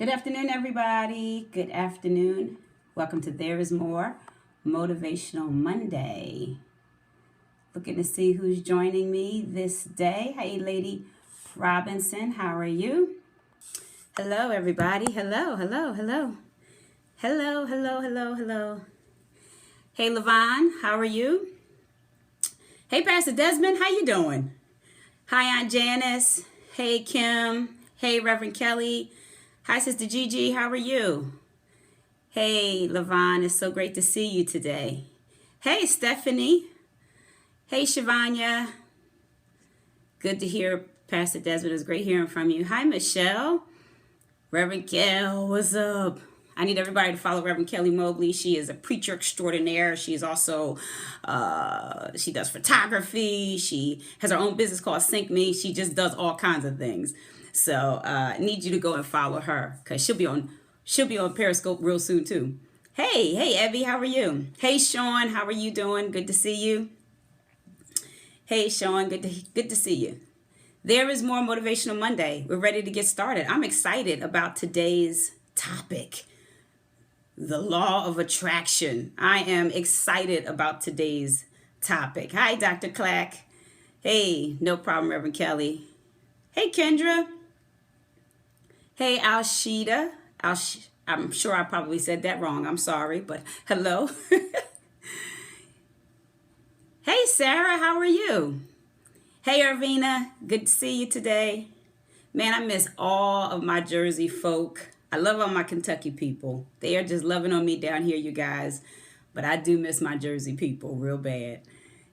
Good afternoon, everybody. Good afternoon. Welcome to There Is More Motivational Monday. Looking to see who's joining me this day. Hey, Lady Robinson, how are you? Hello, everybody. Hello, hello, hello. Hello, hello, hello, hello. Hey, Levon, how are you? Hey, Pastor Desmond, how you doing? Hi, Aunt Janice. Hey, Kim. Hey, Reverend Kelly. Hi, Sister Gigi, how are you? Hey, Levon, it's so great to see you today. Hey, Stephanie. Hey, Shavanya. Good to hear, Pastor Desmond. It's great hearing from you. Hi, Michelle. Reverend Kel, what's up? I need everybody to follow Reverend Kelly Mobley. She is a preacher extraordinaire. She's also, she does photography. She has her own business called Sync Me. She just does all kinds of things. So I need you to go and follow her because she'll be on Periscope real soon too. Hey, Evie, how are you? Hey, Sean, how are you doing? Good to see you. Hey, Sean, good to see you. There is more Motivational Monday. We're ready to get started. I'm excited about today's topic, the law of attraction. I am excited about today's topic. Hi, Dr. Clack. Hey, no problem, Reverend Kelly. Hey, Kendra. Hey, Alshida. I'm sure I probably said that wrong. I'm sorry, but hello. Hey, Sarah, how are you? Hey, Irvina, good to see you today. Man, I miss all of my Jersey folk. I love all my Kentucky people. They are just loving on me down here, you guys. But I do miss my Jersey people real bad.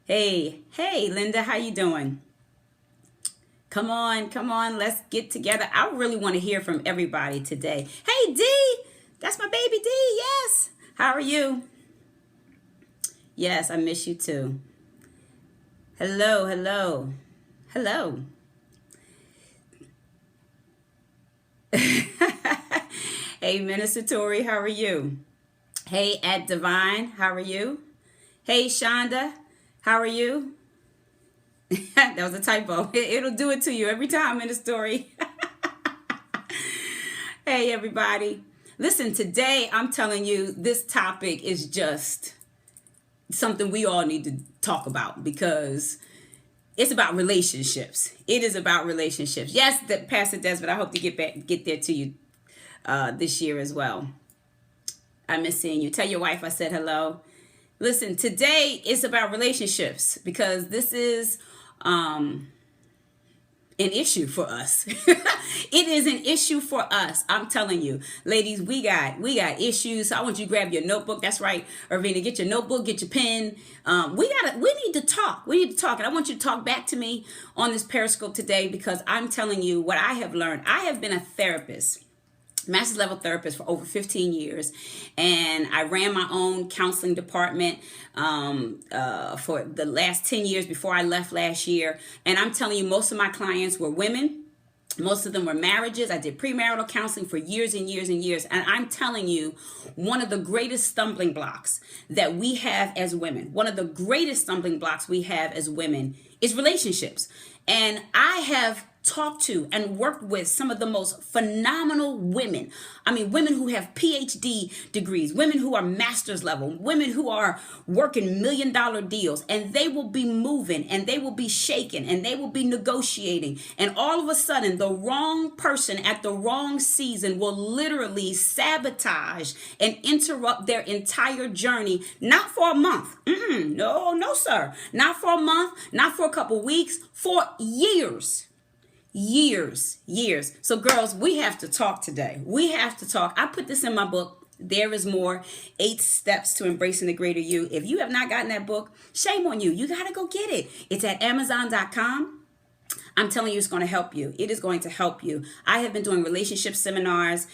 Hey, Linda, how you doing? Come on, let's get together. I really want to hear from everybody today. Hey, D, that's my baby D, yes. How are you? Yes, I miss you too. Hello. Hey, Minister Tori, how are you? Hey, at Divine, how are you? Hey, Shonda, how are you? That was a typo. It'll do it to you every time in the story. Hey, everybody. Listen, today I'm telling you this topic is just something we all need to talk about because it's about relationships. It is about relationships. Yes, Pastor Desmond, I hope to get there to you this year as well. I miss seeing you. Tell your wife I said hello. Listen, today is about relationships because this is an issue for us. It is an issue for us. I'm telling you, ladies, we got issues. So I want you to grab your notebook. That's right, Irvina, get your notebook, get your pen. We need to talk. And I want you to talk back to me on this Periscope today because I'm telling you what I have learned. I have been a therapist, master's level therapist for over 15 years, and I ran my own counseling department for the last 10 years before I left last year. And I'm telling you, most of my clients were women. Most of them were marriages. I did premarital counseling for years and years and years. And I'm telling you, one of the greatest stumbling blocks that we have as women, is relationships. And I have talked to and worked with some of the most phenomenal women. I mean, women who have PhD degrees, women who are master's level, women who are working $1 million deals, and they will be moving and they will be shaking and they will be negotiating. And all of a sudden, the wrong person at the wrong season will literally sabotage and interrupt their entire journey, not for a month. No, sir. Not for a month, not for a couple weeks, for years. So girls, we have to talk today. I put this in my book, There Is More, 8 Steps to Embracing the Greater You. If you have not gotten that book, shame on you. You got to go get it. It's at Amazon.com. I'm telling you, it's going to help you. It is going to help you. I have been doing relationship seminars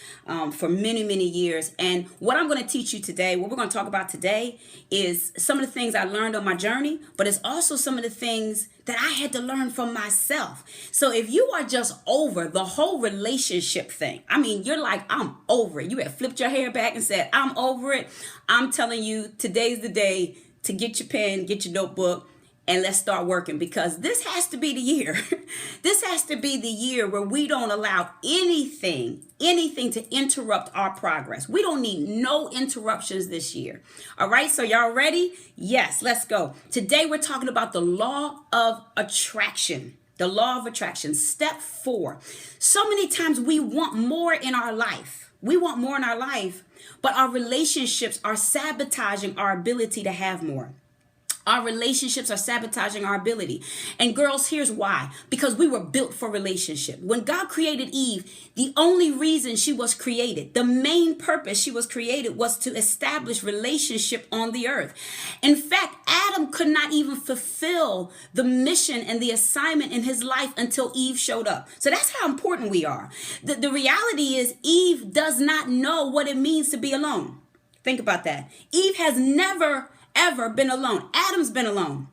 for many, many years. And what I'm going to teach you today, what we're going to talk about today, is some of the things I learned on my journey, but it's also some of the things that I had to learn from myself. So if you are just over the whole relationship thing, I mean, you're like, I'm over it. You have flipped your hair back and said, I'm over it. I'm telling you, today's the day to get your pen, get your notebook, and let's start working, because this has to be the year. This has to be the year where we don't allow anything to interrupt our progress. We don't need no interruptions this year. All right, so y'all ready? Yes, let's go. Today we're talking about the law of attraction. The law of attraction, step 4. So many times we want more in our life. We want more in our life, but our relationships are sabotaging our ability to have more. Our relationships are sabotaging our ability. And girls, here's why. Because we were built for relationship. When God created Eve, the only reason she was created, the main purpose she was created, was to establish relationship on the earth. In fact, Adam could not even fulfill the mission and the assignment in his life until Eve showed up. So that's how important we are. The reality is Eve does not know what it means to be alone. Think about that. Eve has never ever been alone. Adam's been alone,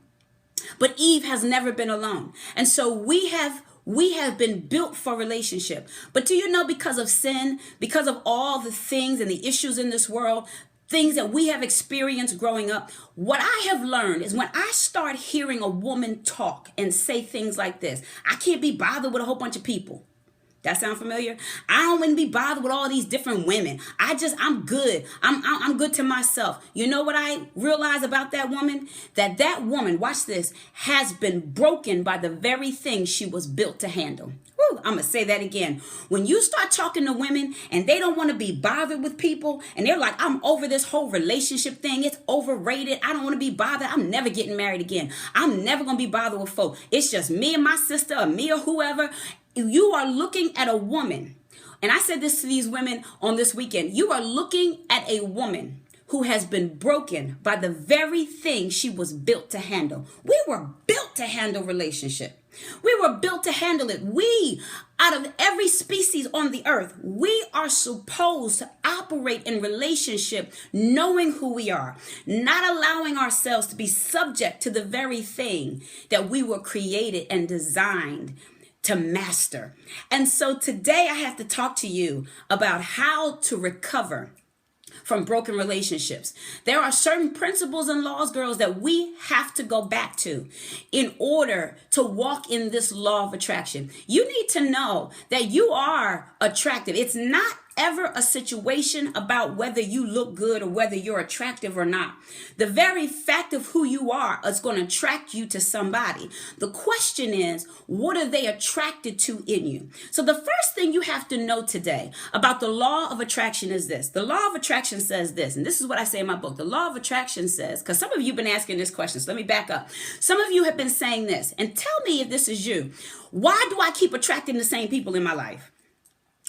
but Eve has never been alone. And so we have been built for relationship. But do you know, because of sin, because of all the things and the issues in this world, things that we have experienced growing up, what I have learned is when I start hearing a woman talk and say things like this, I can't be bothered with a whole bunch of people. That sound familiar? I don't want to be bothered with all these different women. I'm good. I'm good to myself. You know what I realize about that woman? That woman, watch this, has been broken by the very thing she was built to handle. Woo, I'm going to say that again. When you start talking to women and they don't want to be bothered with people and they're like, I'm over this whole relationship thing. It's overrated. I don't want to be bothered. I'm never getting married again. I'm never going to be bothered with folk. It's just me and my sister or me or whoever. You are looking at a woman, and I said this to these women on this weekend, you are looking at a woman who has been broken by the very thing she was built to handle. We were built to handle relationship. We were built to handle it. We, out of every species on the earth, we are supposed to operate in relationship, knowing who we are, not allowing ourselves to be subject to the very thing that we were created and designed to master. And so today I have to talk to you about how to recover from broken relationships. There are certain principles and laws, girls, that we have to go back to in order to walk in this law of attraction. You need to know that you are attractive. It's not ever a situation about whether you look good or whether you're attractive or not. The very fact of who you are is going to attract you to somebody. The question is, what are they attracted to in you? So the first thing you have to know today about the law of attraction is this. The law of attraction says this, and this is what I say in my book. The law of attraction says, because some of you have been asking this question, so let me back up. Some of you have been saying this, and tell me if this is you. Why do I keep attracting the same people in my life?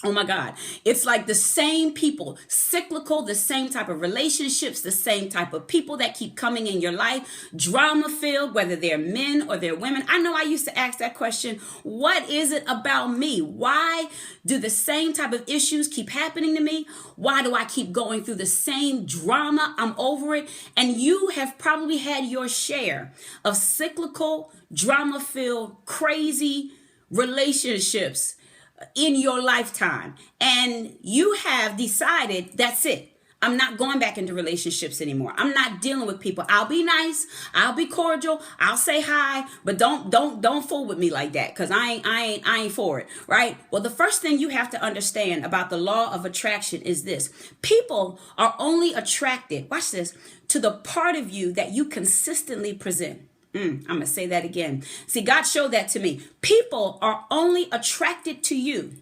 Oh my God, it's like the same people, cyclical, the same type of relationships, the same type of people that keep coming in your life, drama filled, whether they're men or they're women. I know I used to ask that question, what is it about me? Why do the same type of issues keep happening to me? Why do I keep going through the same drama? I'm over it. And you have probably had your share of cyclical, drama filled, crazy relationships in your lifetime, and you have decided that's it. I'm not going back into relationships anymore. I'm not dealing with people. I'll be nice, I'll be cordial, I'll say hi, but don't fool with me like that, because I ain't for it, right? Well, the first thing you have to understand about the law of attraction is this. People are only attracted, watch this, to the part of you that you consistently present. I'm going to say that again. See, God showed that to me. People are only attracted to you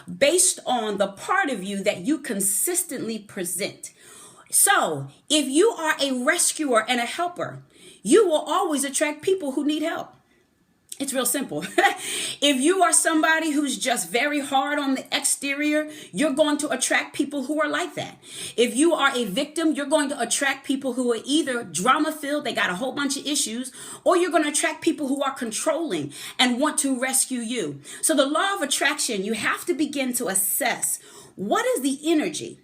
based on the part of you that you consistently present. So if you are a rescuer and a helper, you will always attract people who need help. It's real simple. If you are somebody who's just very hard on the exterior, you're going to attract people who are like that. If you are a victim, you're going to attract people who are either drama-filled, they got a whole bunch of issues, or you're going to attract people who are controlling and want to rescue you. So the law of attraction, you have to begin to assess, what is the energy?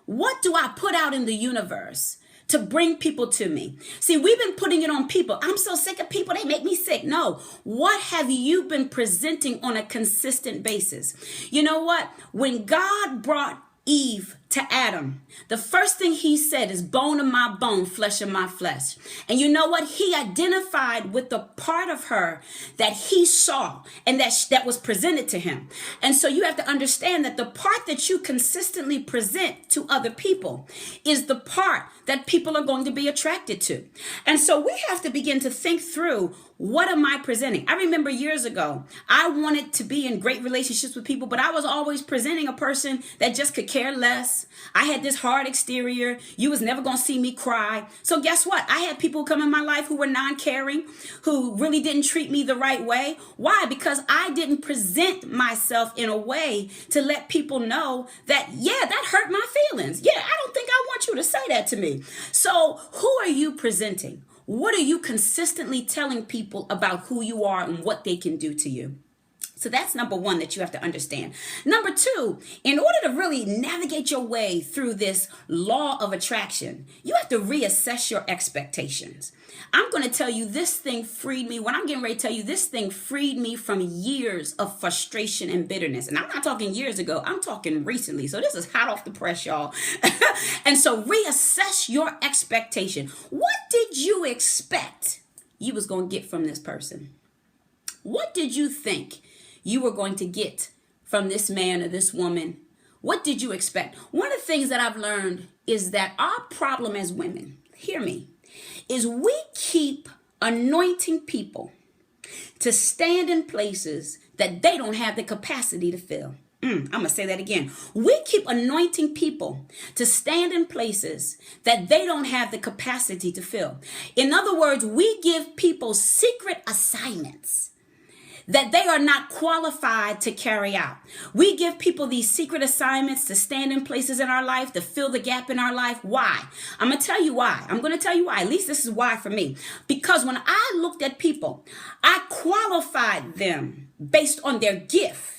What do I put out in the universe to bring people to me? See, we've been putting it on people. I'm so sick of people, they make me sick. No, what have you been presenting on a consistent basis? You know what? When God brought Eve to Adam, the first thing he said is bone of my bone, flesh of my flesh. And you know what? He identified with the part of her that he saw and that was presented to him. And so you have to understand that the part that you consistently present to other people is the part that people are going to be attracted to. And so we have to begin to think through, what am I presenting? I remember years ago, I wanted to be in great relationships with people, but I was always presenting a person that just could care less. I had this hard exterior. You was never going to see me cry. So guess what? I had people come in my life who were non-caring, who really didn't treat me the right way. Why? Because I didn't present myself in a way to let people know that, yeah, that hurt my feelings. Yeah, I don't think I want you to say that to me. So who are you presenting? What are you consistently telling people about who you are and what they can do to you? So that's number one that you have to understand. Number two, in order to really navigate your way through this law of attraction, you have to reassess your expectations. I'm going to tell you, this thing freed me. When I'm getting ready to tell you, this thing freed me from years of frustration and bitterness. And I'm not talking years ago. I'm talking recently. So this is hot off the press, y'all. And so reassess your expectation. What did you expect you was going to get from this person? What did you think you were going to get from this man or this woman? What did you expect? One of the things that I've learned is that our problem as women, hear me, is we keep anointing people to stand in places that they don't have the capacity to fill. I'm going to say that again. We keep anointing people to stand in places that they don't have the capacity to fill. In other words, we give people secret assignments that they are not qualified to carry out. We give people these secret assignments to stand in places in our life, to fill the gap in our life. Why? I'm going to tell you why. At least this is why for me. Because when I looked at people, I qualified them based on their gift,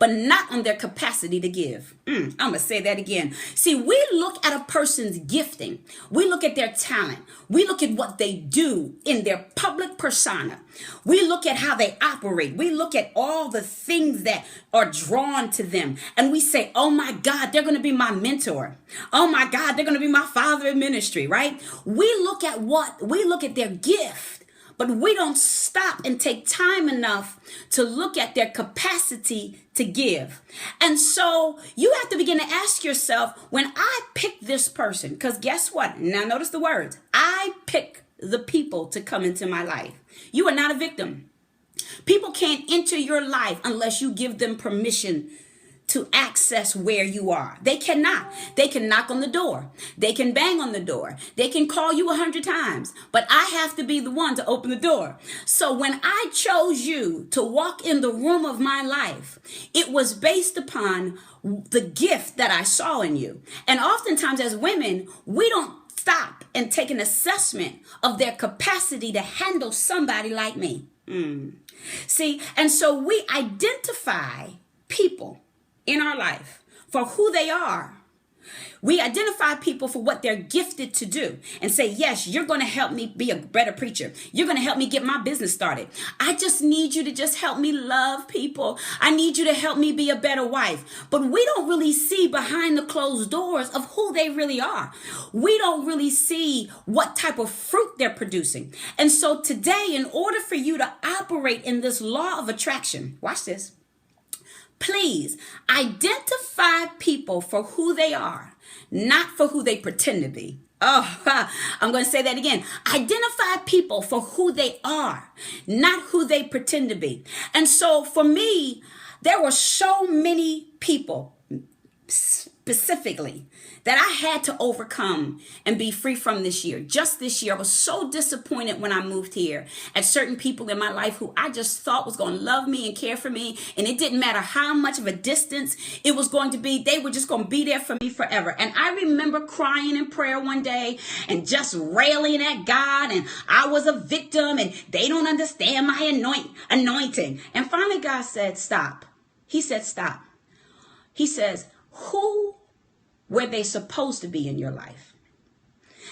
but not on their capacity to give. I'm going to say that again. See, we look at a person's gifting. We look at their talent. We look at what they do in their public persona. We look at how they operate. We look at all the things that are drawn to them. And we say, oh my God, they're going to be my mentor. Oh my God, they're going to be my father in ministry, right? We look at their gift. But we don't stop and take time enough to look at their capacity to give. And so you have to begin to ask yourself, when I pick this person, because guess what? Now notice the words. I pick the people to come into my life. You are not a victim. People can't enter your life unless you give them permission to access where you are. They cannot. They can knock on the door. They can bang on the door. They can call you 100 times, but I have to be the one to open the door. So when I chose you to walk in the room of my life, it was based upon the gift that I saw in you. And oftentimes as women, we don't stop and take an assessment of their capacity to handle somebody like me. See, and so we identify people in our life for who they are. We identify people for what they're gifted to do and say, yes, you're going to help me be a better preacher. You're going to help me get my business started. I just need you to just help me love people. I need you to help me be a better wife. But we don't really see behind the closed doors of who they really are. We don't really see what type of fruit they're producing. And so today, in order for you to operate in this law of attraction, watch this. Please identify people for who they are, not for who they pretend to be. Oh, I'm going to say that again. Identify people for who they are, not who they pretend to be. And so for me, there were so many people specifically that I had to overcome and be free from this year. Just this year, I was so disappointed when I moved here at certain people in my life who I just thought was going to love me and care for me. And it didn't matter how much of a distance it was going to be. They were just going to be there for me forever. And I remember crying in prayer one day and just railing at God. And I was a victim and they don't understand my anointing. And finally, God said, stop. He said, stop. He says, who were they supposed to be in your life?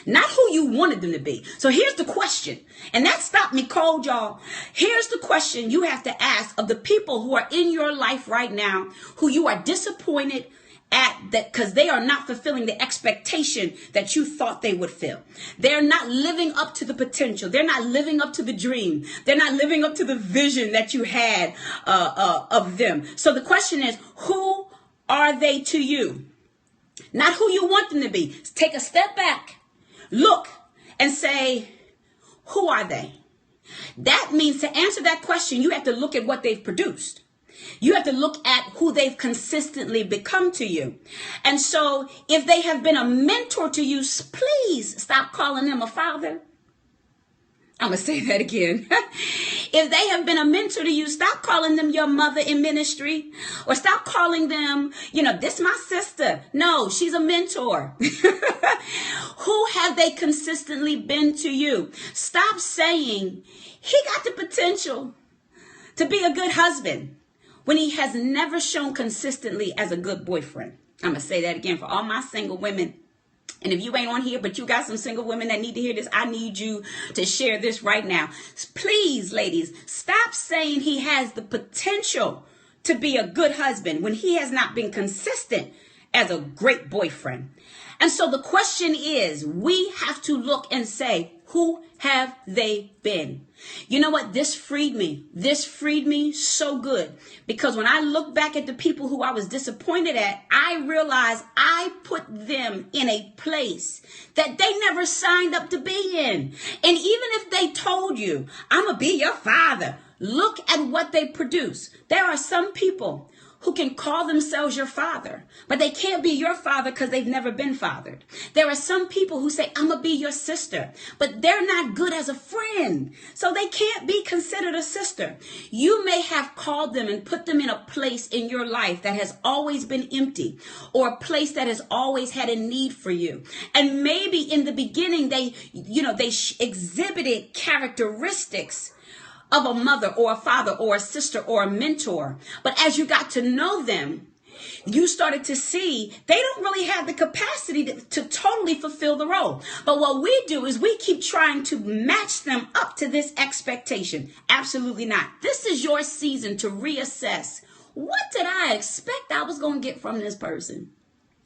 Not who you wanted them to be. So here's the question. And that stopped me cold, y'all. Here's the question you have to ask of the people who are in your life right now, who you are disappointed at that, because they are not fulfilling the expectation that you thought they would fill. They're not living up to the potential. They're not living up to the dream. They're not living up to the vision that you had of them. So the question is, who are they to you? Not who you want them to be. Take a step back, look, and say, who are they? That means to answer that question, you have to look at what they've produced. You have to look at who they've consistently become to you. And so if they have been a mentor to you, please stop calling them a father. I'm going to say that again. If they have been a mentor to you, stop calling them your mother in ministry, or stop calling them, this my sister. No, she's a mentor. Who have they consistently been to you? Stop saying he got the potential to be a good husband when he has never shown consistently as a good boyfriend. I'm going to say that again for all my single women. And if you ain't on here, but you got some single women that need to hear this, I need you to share this right now. Please, ladies, stop saying he has the potential to be a good husband when he has not been consistent as a great boyfriend. And so the question is, we have to look and say, who have they been? You know what? This freed me. This freed me so good, because when I look back at the people who I was disappointed at, I realized I put them in a place that they never signed up to be in. And even if they told you, I'm going to be your father, look at what they produce. There are some people who can call themselves your father, but they can't be your father because they've never been fathered. There are some people who say, I'm going to be your sister, but they're not good as a friend, so they can't be considered a sister. You may have called them and put them in a place in your life that has always been empty, or a place that has always had a need for you. And maybe in the beginning, they exhibited characteristics of a mother or a father or a sister or a mentor. But as you got to know them, you started to see they don't really have the capacity to totally fulfill the role. But what we do is we keep trying to match them up to this expectation. Absolutely not. This is your season to reassess. What did I expect I was going to get from this person?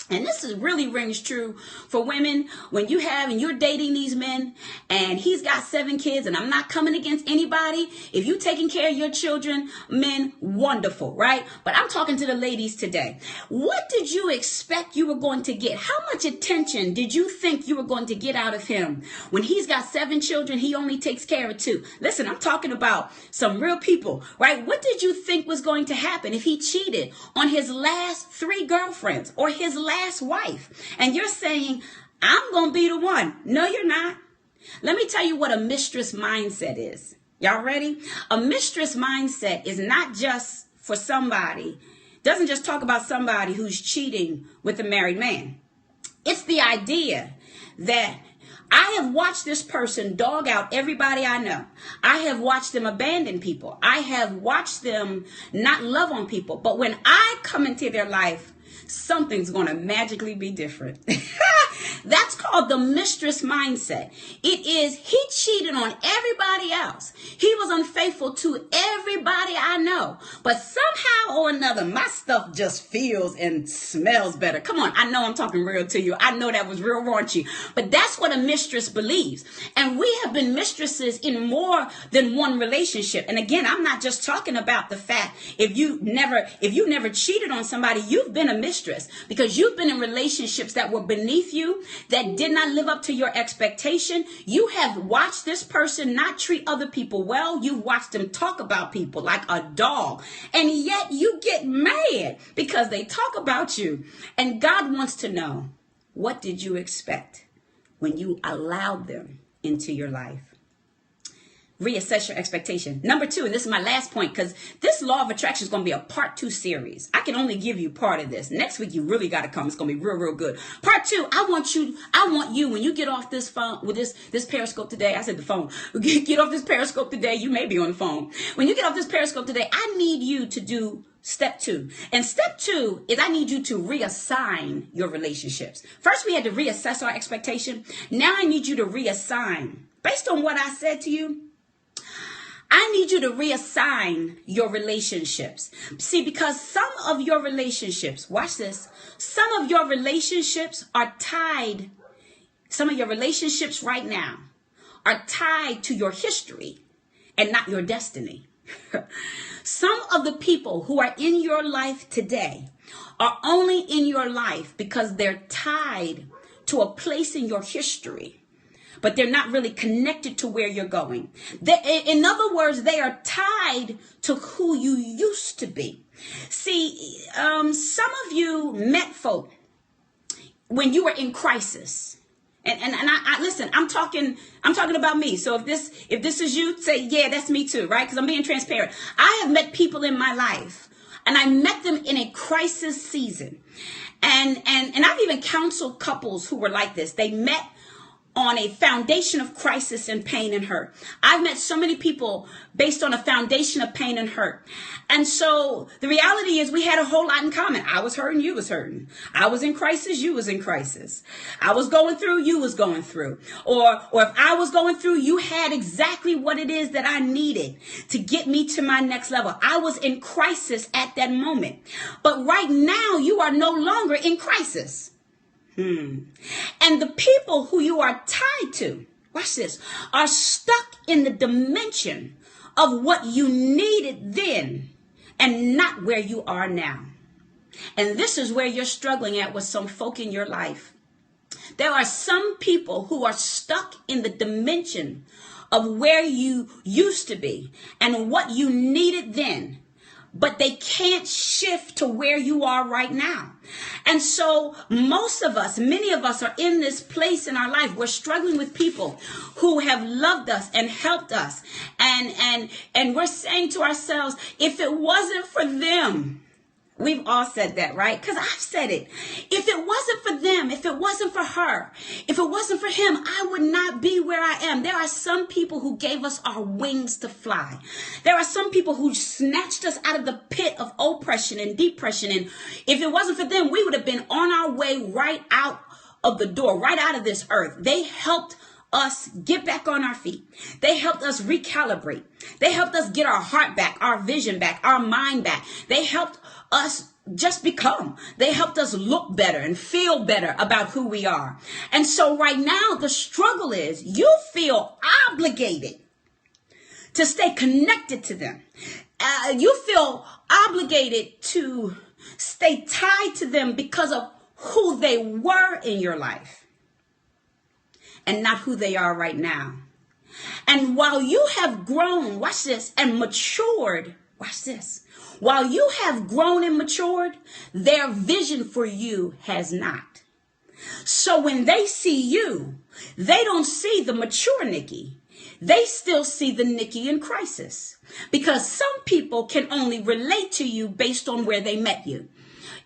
And this really rings true for women when you're dating these men and he's got 7 kids, and I'm not coming against anybody. If you're taking care of your children, men, wonderful, right? But I'm talking to the ladies today. What did you expect you were going to get? How much attention did you think you were going to get out of him? When he's got 7 children, he only takes care of 2. Listen, I'm talking about some real people, right? What did you think was going to happen if he cheated on his last 3 girlfriends or his last wife? And you're saying, I'm going to be the one. No, you're not. Let me tell you what a mistress mindset is. Y'all ready? A mistress mindset is not just for somebody, doesn't just talk about somebody who's cheating with a married man. It's the idea that I have watched this person dog out everybody I know. I have watched them abandon people. I have watched them not love on people. But when I come into their life, something's going to magically be different. That's called the mistress mindset. It is, he cheated on everybody else. He was unfaithful to everybody I know. But somehow or another, my stuff just feels and smells better. Come on, I know I'm talking real to you. I know that was real raunchy. But that's what a mistress believes. And we have been mistresses in more than one relationship. And again, I'm not just talking about the fact if you never cheated on somebody, you've been a mistress because you've been in relationships that were beneath you, that did not live up to your expectation. You have watched this person not treat other people well. You've watched them talk about people like a dog. And yet you get mad because they talk about you. And God wants to know, what did you expect when you allowed them into your life? Reassess your expectation. Number 2, and this is my last point, because this law of attraction is going to be a part 2 series. I can only give you part of this. Next week, you really got to come. It's going to be real, real good. Part 2, I want you, when you get off this phone with this Periscope today, I said the phone, get off this Periscope today, you may be on the phone. When you get off this Periscope today, I need you to do step 2. And step 2 is I need you to reassign your relationships. First, we had to reassess our expectation. Now I need you to reassign. Based on what I said to you, I need you to reassign your relationships. See, because some of your relationships, watch this, some of your relationships are tied, some of your relationships right now are tied to your history and not your destiny. Some of the people who are in your life today are only in your life because they're tied to a place in your history, but they're not really connected to where you're going. In other words, they are tied to who you used to be. See, some of you met folk when you were in crisis. And I listen, I'm talking about me. So if this is you, say, yeah, that's me too, right? Because I'm being transparent. I have met people in my life, and I met them in a crisis season. And I've even counseled couples who were like this. They met on a foundation of crisis and pain and hurt. I've met so many people based on a foundation of pain and hurt. And so the reality is we had a whole lot in common. I was hurting, you was hurting. I was in crisis, you was in crisis. I was going through, you was going through. Or if I was going through, you had exactly what it is that I needed to get me to my next level. I was in crisis at that moment. But right now, you are no longer in crisis. And the people who you are tied to, watch this, are stuck in the dimension of what you needed then and not where you are now. And this is where you're struggling at with some folk in your life. There are some people who are stuck in the dimension of where you used to be and what you needed then, but they can't shift to where you are right now. And so most of us, many of us are in this place in our life. We're struggling with people who have loved us and helped us. And we're saying to ourselves, if it wasn't for them, we've all said that, right? Because I've said it. If it wasn't for them, if it wasn't for her, if it wasn't for him, I would not be where I am. There are some people who gave us our wings to fly. There are some people who snatched us out of the pit of oppression and depression. And if it wasn't for them, we would have been on our way right out of the door, right out of this earth. They helped us get back on our feet. They helped us recalibrate. They helped us get our heart back, our vision back, our mind back. They helped us just become. They helped us look better and feel better about who we are. And so right now, the struggle is you feel obligated to stay connected to them. You feel obligated to stay tied to them because of who they were in your life and not who they are right now. And while you have grown, watch this, and matured, watch this. While you have grown and matured, their vision for you has not. So when they see you, they don't see the mature Nikki. They still see the Nikki in crisis. Because some people can only relate to you based on where they met you.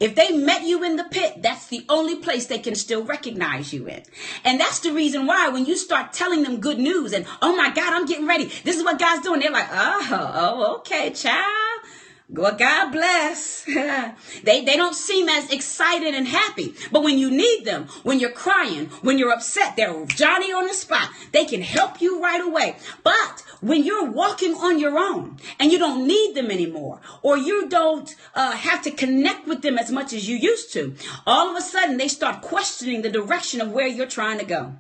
If they met you in the pit, that's the only place they can still recognize you in. And that's the reason why when you start telling them good news and, oh my God, I'm getting ready. This is what God's doing. They're like, oh, okay, child. Well, God bless. They don't seem as excited and happy. But when you need them, when you're crying, when you're upset, they're Johnny on the spot. They can help you right away. But when you're walking on your own and you don't need them anymore, or you don't have to connect with them as much as you used to, all of a sudden they start questioning the direction of where you're trying to go.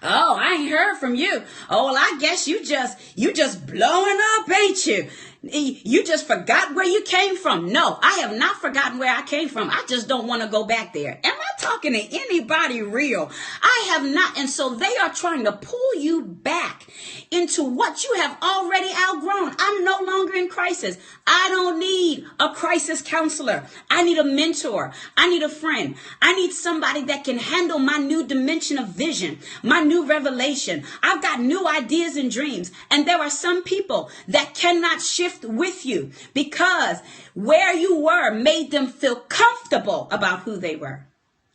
Oh, I ain't heard from you. Oh, well, I guess you just blowing up, ain't you? You just forgot where you came from. No, I have not forgotten where I came from. I just don't want to go back there. Am I talking to anybody real? I have not. And so they are trying to pull you back into what you have already outgrown. I'm no longer in crisis. I don't need a crisis counselor. I need a mentor. I need a friend. I need somebody that can handle my new dimension of vision, my new revelation. I've got new ideas and dreams. And there are some people that cannot shift with you because where you were made them feel comfortable about who they were.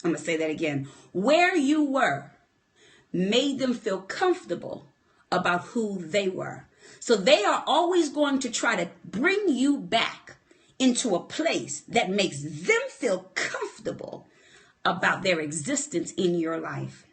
I'm going to say that again. Where you were made them feel comfortable about who they were. So they are always going to try to bring you back into a place that makes them feel comfortable about their existence in your life.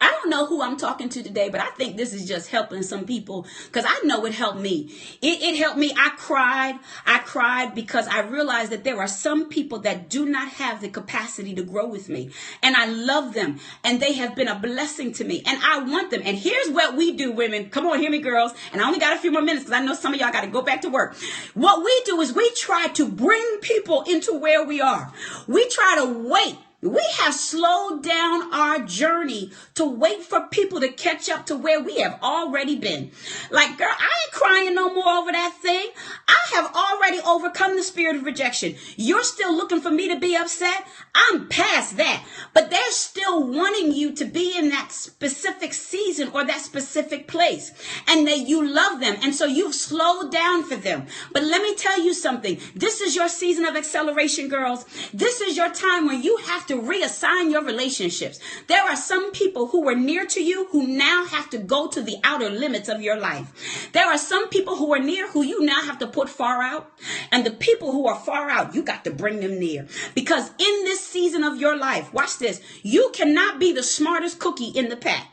I don't know who I'm talking to today, but I think this is just helping some people because I know it helped me. It helped me. I cried. I cried because I realized that there are some people that do not have the capacity to grow with me. And I love them. And they have been a blessing to me. And I want them. And here's what we do, women. Come on, hear me, girls. And I only got a few more minutes because I know some of y'all got to go back to work. What we do is we try to bring people into where we are. We try to wait. We have slowed down our journey to wait for people to catch up to where we have already been. Like, girl, I ain't crying no more over that thing. I have already overcome the spirit of rejection. You're still looking for me to be upset? I'm past that. But they're still wanting you to be in that specific season or that specific place. And that you love them. And so you've slowed down for them. But let me tell you something. This is your season of acceleration, girls. This is your time when you have to reassign your relationships. There are some people who were near to you who now have to go to the outer limits of your life. There are some people who are near who you now have to put far out. And the people who are far out, you got to bring them near. Because in this season of your life, watch this, you cannot be the smartest cookie in the pack.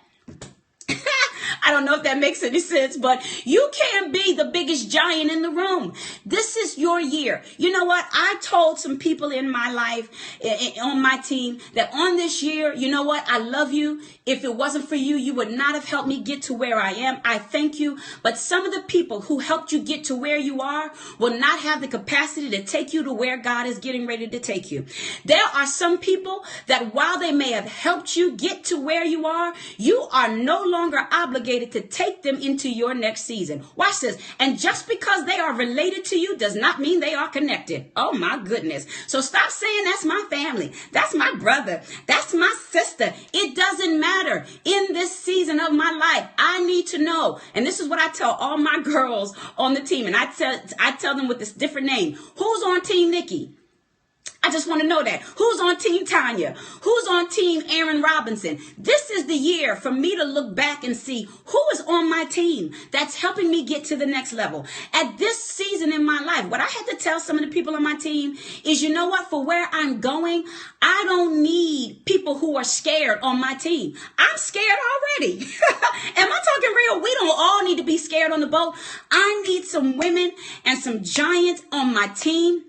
I don't know if that makes any sense, but you can't be the biggest giant in the room. This is your year. You know what? I told some people in my life, on my team, that on this year, you know what? I love you. If it wasn't for you, you would not have helped me get to where I am. I thank you. But some of the people who helped you get to where you are will not have the capacity to take you to where God is getting ready to take you. There are some people that while they may have helped you get to where you are no longer obligated to take them into your next season. Watch this. And just because they are related to you does not mean they are connected. Oh my goodness. So stop saying that's my family. That's my brother. That's my sister. It doesn't matter. In this season of my life, I need to know. And this is what I tell all my girls on the team. And I tell them with this different name. Who's on Team Nikki? I just want to know that. Who's on Team Tanya? Who's on Team Aaron Robinson? This is the year for me to look back and see who is on my team that's helping me get to the next level. At this season in my life, what I had to tell some of the people on my team is, you know what? For where I'm going, I don't need people who are scared on my team. I'm scared already. Am I talking real? We don't all need to be scared on the boat. I need some women and some giants on my team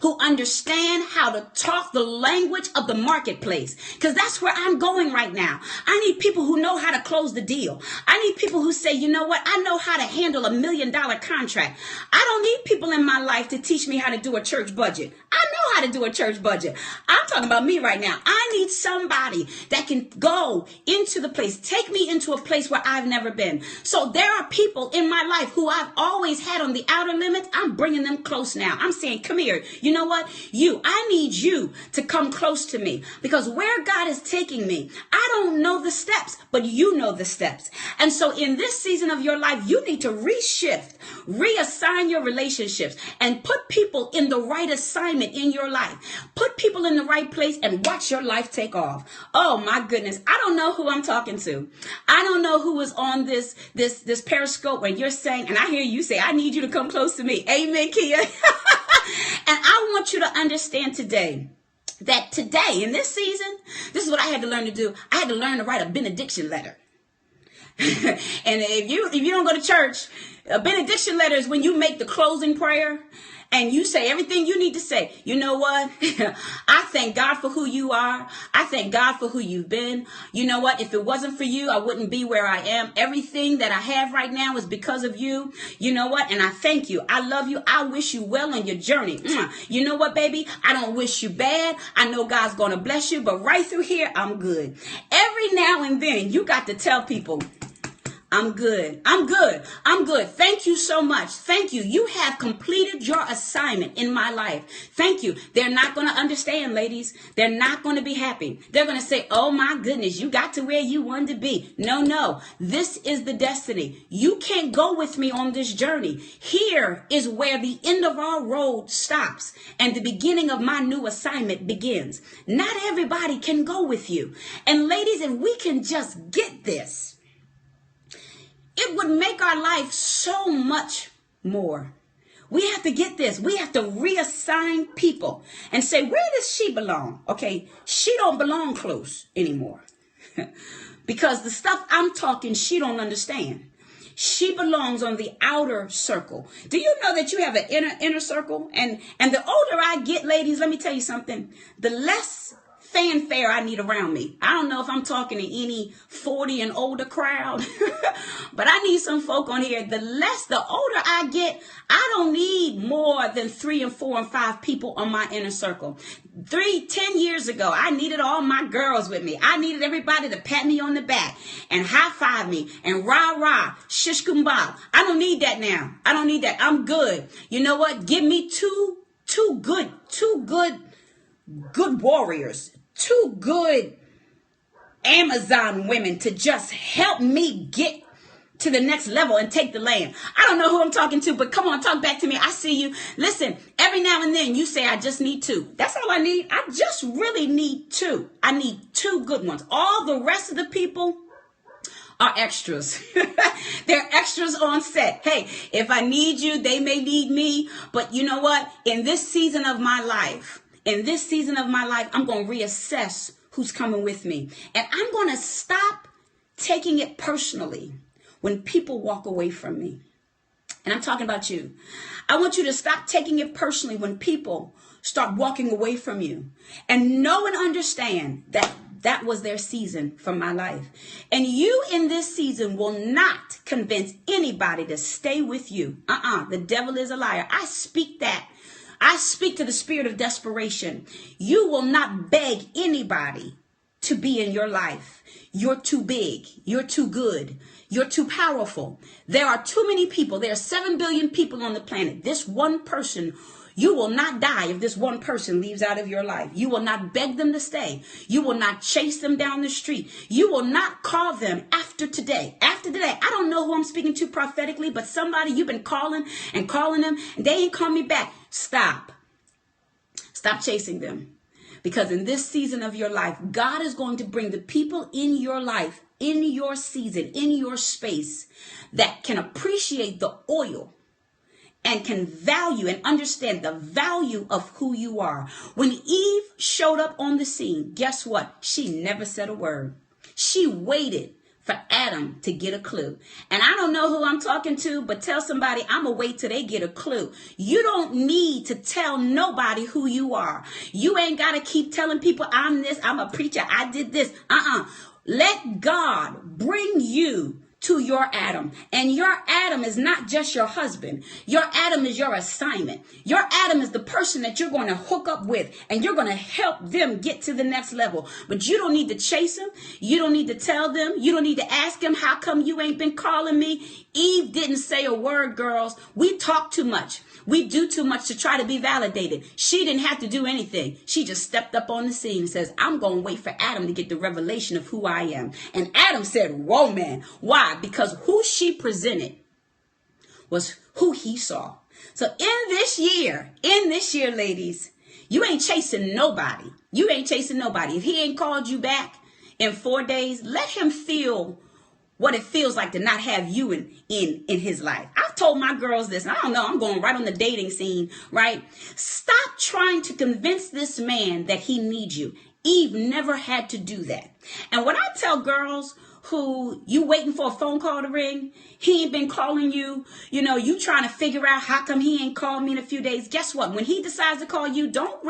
who understand how to talk the language of the marketplace. Because that's where I'm going right now. I need people who know how to close the deal. I need people who say, you know what? I know how to handle $1 million contract. I don't need people in my life to teach me how to do a church budget. I know how to do a church budget. I'm talking about me right now. I need somebody that can go into the place, take me into a place where I've never been. So there are people in my life who I've always had on the outer limits. I'm bringing them close now. I'm saying, come here. You know what? I need you to come close to me, because where God is taking me, I don't know the steps, but you know the steps. And so in this season of your life, you need to reshift, reassign your relationships, and put people in the right assignment in your life. Put people in the right place and watch your life take off. Oh my goodness. I don't know who I'm talking to. I don't know who is on this Periscope when you're saying, and I hear you say, I need you to come close to me. Amen, Kia. And I want you to understand today that today in this season, this is what I had to learn to do. I had to learn to write a benediction letter. And if you don't go to church, a benediction letter is when you make the closing prayer and you say everything you need to say. You know what? I thank God for who you are. I thank God for who you've been. You know what? If it wasn't for you, I wouldn't be where I am. Everything that I have right now is because of you. You know what? And I thank you. I love you. I wish you well on your journey. You know what, baby? I don't wish you bad. I know God's going to bless you, but right through here, I'm good. Every now and then, you got to tell people, I'm good. I'm good. I'm good. Thank you so much. Thank you. You have completed your assignment in my life. Thank you. They're not going to understand, ladies. They're not going to be happy. They're going to say, oh my goodness, you got to where you wanted to be. No. This is the destiny. You can't go with me on this journey. Here is where the end of our road stops and the beginning of my new assignment begins. Not everybody can go with you. And ladies, if we can just get this, it would make our life so much more. We have to get this. We have to reassign people and say, where does she belong? Okay, she don't belong close anymore. Because the stuff I'm talking, she don't understand. She belongs on the outer circle. Do you know that you have an inner circle? And the older I get, ladies, let me tell you something. The less fanfare I need around me. I don't know if I'm talking to any 40 and older crowd, but I need some folk on here. The older I get, I don't need more than 3 and 4 and 5 people on my inner circle. 10 years ago, I needed all my girls with me. I needed everybody to pat me on the back and high five me and rah rah, shish kumbah. I don't need that now. I don't need that. I'm good. You know what? Give me two good warriors, 2 good Amazon women to just help me get to the next level and take the land. I don't know who I'm talking to, but come on, talk back to me. I see you. Listen, every now and then you say, I just need 2. That's all I need. I just really need 2. I need 2 good ones. All the rest of the people are extras. They're extras on set. Hey, if I need you, they may need me. But you know what? In this season of my life, I'm going to reassess who's coming with me. And I'm going to stop taking it personally when people walk away from me. And I'm talking about you. I want you to stop taking it personally when people start walking away from you. And know and understand that that was their season for my life. And you in this season will not convince anybody to stay with you. The devil is a liar. I speak that. I speak to the spirit of desperation. You will not beg anybody to be in your life. You're too big. You're too good. You're too powerful. There are too many people. There are 7 billion people on the planet. This one person, you will not die if this one person leaves out of your life. You will not beg them to stay. You will not chase them down the street. You will not call them after today. After today, I don't know who I'm speaking to prophetically, but somebody you've been calling and calling them, and they ain't call me back. Stop. Stop chasing them. Because in this season of your life, God is going to bring the people in your life, in your season, in your space, that can appreciate the oil and can value and understand the value of who you are. When Eve showed up on the scene, guess what? She never said a word. She waited for Adam to get a clue. And I don't know who I'm talking to, but tell somebody, I'm going to wait till they get a clue. You don't need to tell nobody who you are. You ain't got to keep telling people I'm this, I'm a preacher, I did this. Let God bring you to your Adam. And your Adam is not just your husband. Your Adam is your assignment. Your Adam is the person that you're going to hook up with, and you're going to help them get to the next level. But you don't need to chase them. You don't need to tell them. You don't need to ask them, how come you ain't been calling me? Eve didn't say a word, girls. We talk too much. We do too much to try to be validated. She didn't have to do anything. She just stepped up on the scene and says, I'm going to wait for Adam to get the revelation of who I am. And Adam said, whoa, man. Why? Because who she presented was who he saw. So in this year, ladies, you ain't chasing nobody. You ain't chasing nobody. If he ain't called you back in 4 days, let him feel what it feels like to not have you in his life. I've told my girls this, and I don't know, I'm going right on the dating scene, right? Stop trying to convince this man that he needs you. Eve never had to do that. And when I tell girls who you waiting for a phone call to ring, he ain't been calling you, you trying to figure out how come he ain't called me in a few days. Guess what? When he decides to call you, don't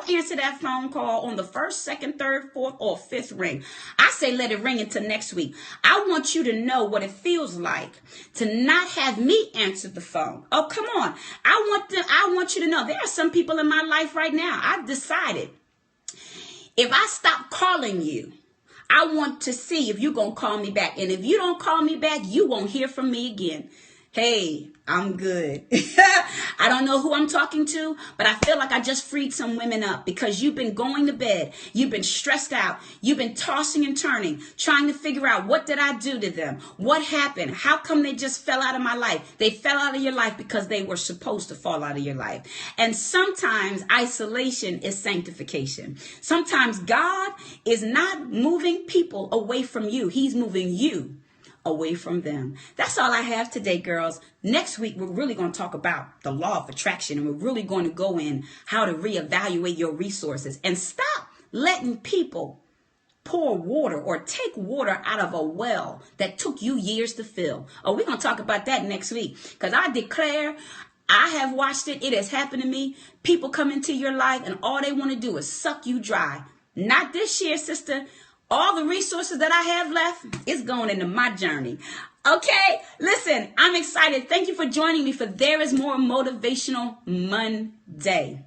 answer that phone call on the 1st, 2nd, 3rd, 4th, or 5th ring. I say let it ring until next week. I want you to know what it feels like to not have me answer the phone. Oh, come on. I want you to know there are some people in my life right now. I've decided if I stop calling you, I want to see if you're going to call me back. And if you don't call me back, you won't hear from me again. Hey, I'm good. I don't know who I'm talking to, but I feel like I just freed some women up because you've been going to bed. You've been stressed out. You've been tossing and turning, trying to figure out, what did I do to them? What happened? How come they just fell out of my life? They fell out of your life because they were supposed to fall out of your life. And sometimes isolation is sanctification. Sometimes God is not moving people away from you. He's moving you away from them. That's all I have today, girls. Next week, we're really going to talk about the law of attraction, and we're really going to go in how to reevaluate your resources and stop letting people pour water or take water out of a well that took you years to fill? Oh, we're going to talk about that next week, because I declare, I have watched it. It has happened to me. People come into your life and all they want to do is suck you dry. Not this year, sister. All the resources that I have left is going into my journey. Okay, listen, I'm excited. Thank you for joining me for There Is More Motivational Monday.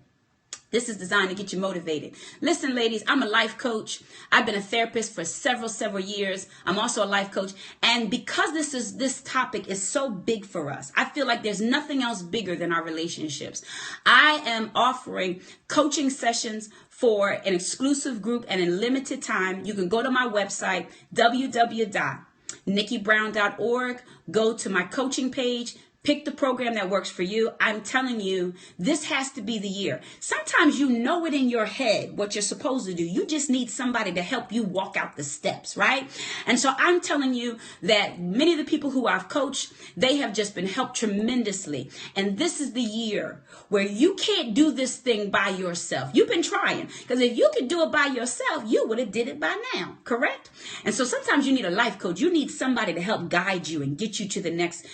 This is designed to get you motivated. Listen, ladies, I'm a life coach. I've been a therapist for several years. I'm also a life coach. And because this topic is so big for us, I feel like there's nothing else bigger than our relationships. I am offering coaching sessions for an exclusive group and in limited time. You can go to my website, www.nikkibrown.org. Go to my coaching page. Pick the program that works for you. I'm telling you, this has to be the year. Sometimes you know it in your head what you're supposed to do. You just need somebody to help you walk out the steps, right? And so I'm telling you that many of the people who I've coached, they have just been helped tremendously. And this is the year where you can't do this thing by yourself. You've been trying, because if you could do it by yourself, you would have did it by now, correct? And so sometimes you need a life coach. You need somebody to help guide you and get you to the next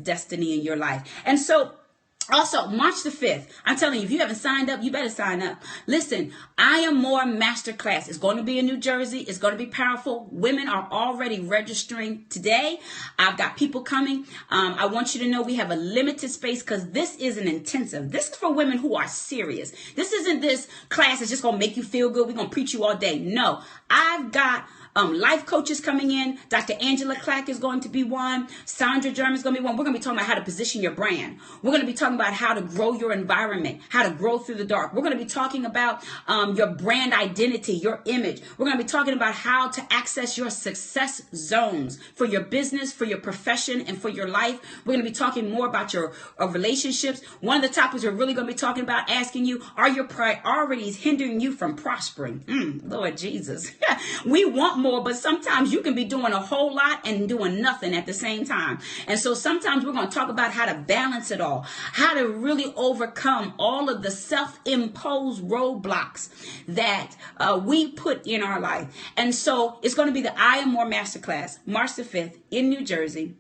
destiny in your life. And so also March the 5th, I'm telling you, if you haven't signed up, you better sign up. Listen, I Am More Masterclass is going to be in New Jersey. It's going to be powerful. Women are already registering today. I've got people coming. I want you to know we have a limited space, because this is an intensive. This is for women who are serious. This isn't this class that's just going to make you feel good. We're going to preach you all day. No, I've got life coaches coming in. Dr. Angela Clack is going to be one. Sandra German is going to be one. We're going to be talking about how to position your brand. We're going to be talking about how to grow your environment, how to grow through the dark. We're going to be talking about your brand identity, your image. We're going to be talking about how to access your success zones for your business, for your profession, and for your life. We're going to be talking more about your relationships. One of the topics we're really going to be talking about, asking you, are your priorities hindering you from prospering? Lord Jesus. We want more, but sometimes you can be doing a whole lot and doing nothing at the same time. And so sometimes we're going to talk about how to balance it all, how to really overcome all of the self-imposed roadblocks that we put in our life. And so it's going to be the I Am More Masterclass, March the 5th in New Jersey,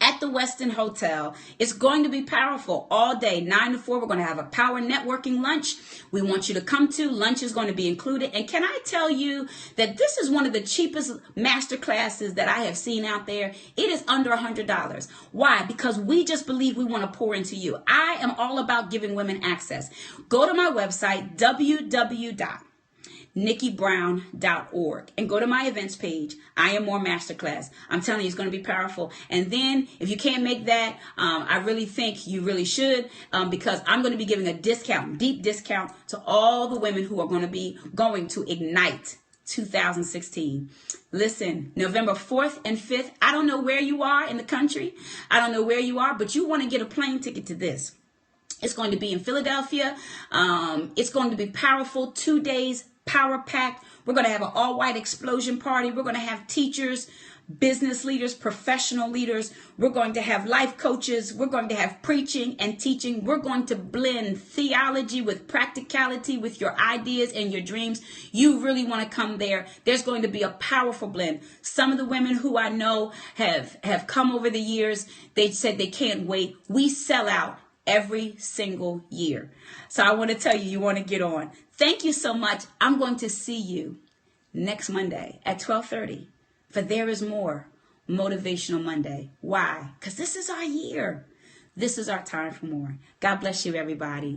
at the Westin Hotel. It's going to be powerful all day, 9 to 4. We're going to have a power networking lunch we want you to come to. Lunch is going to be included. And can I tell you that this is one of the cheapest master classes that I have seen out there? It is under $100. Why? Because we just believe we want to pour into you. I am all about giving women access. Go to my website, www.nikkibrown.org, and go to my events page. I Am More Masterclass. I'm telling you, it's going to be powerful. And then if you can't make that, I really think you really should, because I'm going to be giving a discount, deep discount, to all the women who are going to be going to Ignite 2016. Listen, November 4th and 5th, I don't know where you are in the country. I don't know where you are, but you want to get a plane ticket to this. It's going to be in Philadelphia. It's going to be powerful. 2 days, power packed. We're going to have an all-white explosion party. We're going to have teachers, business leaders, professional leaders. We're going to have life coaches. We're going to have preaching and teaching. We're going to blend theology with practicality, with your ideas and your dreams. You really want to come there. There's going to be a powerful blend. Some of the women who I know have come over the years, they said they can't wait. We sell out every single year. So I want to tell you, you want to get on. Thank you so much. I'm going to see you next Monday at 12:30 for There Is More Motivational Monday. Why? Because this is our year. This is our time for more. God bless you, everybody.